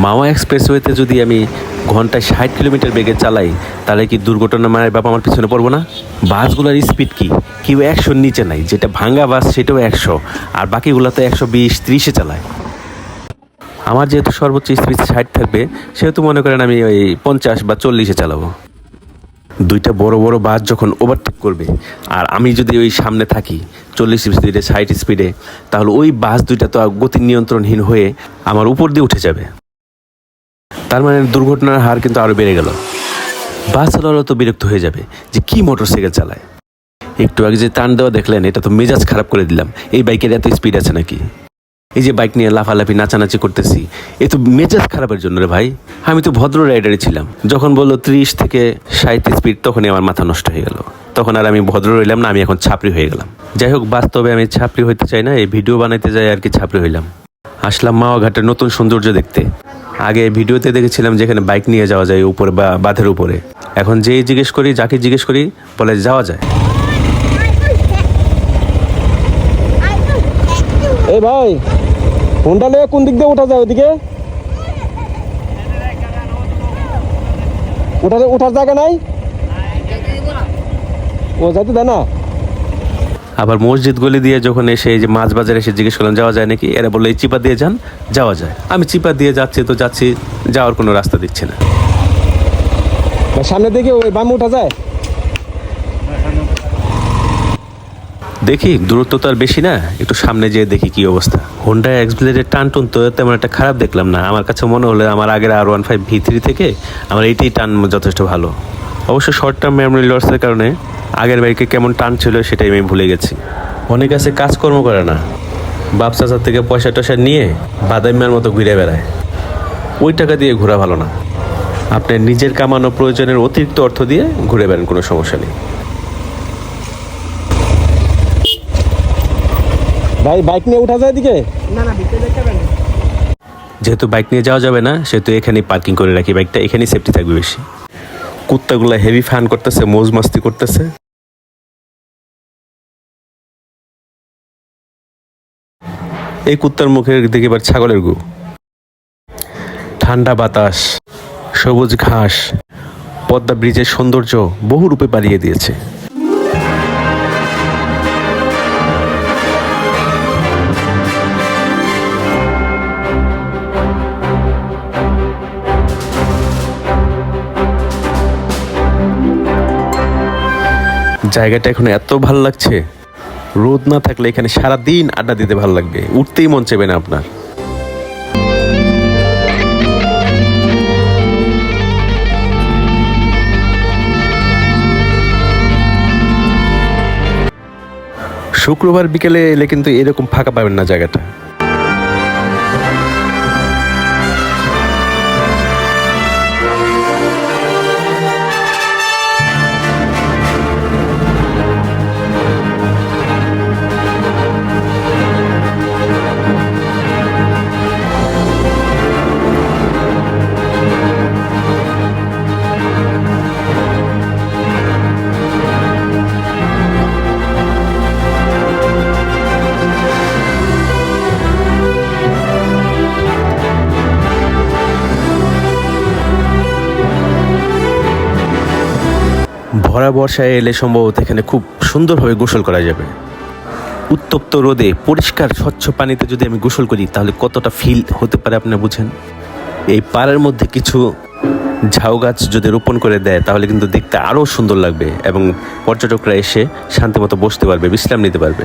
মাওয়া এক্সপ্রেসওয়েতে যদি আমি ঘন্টায় 60 কিলোমিটার বেগে চালাই তাহলে কি দুর্ঘটনা মায়ের বাবা আমার পিছনে পড়বো না? বাসগুলোর স্পিড কি কেউ 100-র নিচে নাই, যেটা ভাঙ্গা বাস সেটাও 100, আর বাকিগুলো তো 120-30-এ চালায়। আমার যেহেতু সর্বোচ্চ স্পিড 60 থাকবে, সেহেতু মনে করেন আমি ওই 50 বা 40-এ চালাবো। দুইটা বড় বড় বাস যখন ওভারটেক করবে আর আমি যদি ওই সামনে থাকি 40 স্পিডে 60 স্পিডে, তাহলে ওই বাস দুইটা তো গতি নিয়ন্ত্রণহীন হয়ে আমার উপর দিয়ে উঠে যাবে। তার মানে দুর্ঘটনার হার কিন্তু আরও বেড়ে গেল। বাস চালানো তো বিরক্ত হয়ে যাবে যে কি মোটরসাইকেল চালায়। একটু আগে যে টান দেওয়া দেখলেন, এটা তো মেজাজ খারাপ করে দিলাম। এই বাইকের এত স্পিড আছে নাকি? এই যে বাইক নিয়ে লাফালাফি নাচানাচি করতেছি, এ তো মেজাজ খারাপের জন্য রে ভাই। আমি তো ভদ্র রাইডারই ছিলাম। যখন বললো 30 থেকে 60 স্পিড, তখনই আমার মাথা নষ্ট হয়ে গেল। তখন আর আমি ভদ্র রইলাম না, আমি এখন ছাপরি হয়ে গেলাম। যাই হোক, বাস্তবে আমি ছাপরি হইতে চাই না, এই ভিডিও বানাইতে যাই আর কি ছাপরি হইলাম। আসলাম মাওয়া ঘাটের নতুন সৌন্দর্য দেখতে। আগে ভিডিওতে দেখেছিলাম যেখানে বাইক নিয়ে যাওয়া যায় উপরে বা বাঁধের উপরে। এখন যেই জিজ্ঞেস করি, যাকে জিজ্ঞেস করি, বলে যাওয়া যায়। এই ভাই, ফোনটা নিয়ে কোন দিক দিয়ে ওঠা যায়? ওদিকে ওঠার জায়গা নাই, ও যাইতে দেয় না। আবার মসজিদ গলি দিয়ে যখন এসে এই যে মাছ বাজারে এসে জিজ্ঞেস করলাম যাওয়া যায় নাকি, এরা বললো এই চিপা দিয়ে যান, যাওয়া যায়। আমি চিপা দিয়ে যাচ্ছি তো যাচ্ছি, যাওয়ার কোনো রাস্তা দিচ্ছে না। সামনে দিকে ওই বামে ওঠা যায়। দেখি দূরত্ব তো আর বেশি না, একটু সামনে যেয়ে দেখি কি অবস্থা। হোন্ডা এক্সব্লেডের টান টুন তো তেমন একটা খারাপ দেখলাম না। আমার কাছে মনে হলো আমার আগের R15 V3 থেকে আমার এইটাই টান যথেষ্ট ভালো। অবশ্য শর্ট টার্ম মেমোরি লসের কারণে আগের বাইকে কেমন টান ছিল সেটাই আমি ভুলে গেছি। অনেক আছে কাজকর্ম করে না, বাপ চাচার থেকে পয়সা টয়সা নিয়ে বাদামিয়ার মতো ঘুরে বেড়ায়। ওই টাকা দিয়ে ঘোরা ভালো না। আপনার নিজের কামানো প্রয়োজনের অতিরিক্ত অর্থ দিয়ে ঘুরে বেড়ান, কোনো সমস্যা নেই। ভাই, বাইক নিয়ে ওঠা যায় দিকে? যেহেতু বাইক নিয়ে যাওয়া যাবে না, সেহেতু এখানেই পার্কিং করে রাখি বাইকটা, এখানেই সেফটি থাকবে বেশি। কুত্তাগুলা হেভি ফান করতেছে, মৌজ মাস্তি করতেছে। এই কুত্তার মুখের দিকে এবার ছাগলের গু। ঠান্ডা বাতাস, সবুজ ঘাস, পদ্মা ব্রিজের সৌন্দর্য বহু রূপে বাড়িয়ে দিয়েছে। জায়গাটা এখন এত ভালো লাগছে, রোদ না থাকলে এখানে সারাদিন আড্ডা দিতে ভালো লাগবে, উঠতেই মন চাইবে না আপনার। শুক্রবার বিকেলে এলে কিন্তু এরকম ফাঁকা পাবেন না জায়গাটা। ভরা বর্ষায় এলে সম্ভবত এখানে খুব সুন্দরভাবে গোসল করা যাবে। উত্তপ্ত রোদে পরিষ্কার স্বচ্ছ পানিতে যদি আমি গোসল করি তাহলে কতটা ফিল হতে পারে আপনারা বুঝেন। এই পাড়ের মধ্যে কিছু ঝাউ গাছ যদি রোপণ করে দেয় তাহলে কিন্তু দেখতে আরও সুন্দর লাগবে এবং পর্যটকরা এসে শান্তিমতো বসতে পারবে, বিশ্রাম নিতে পারবে।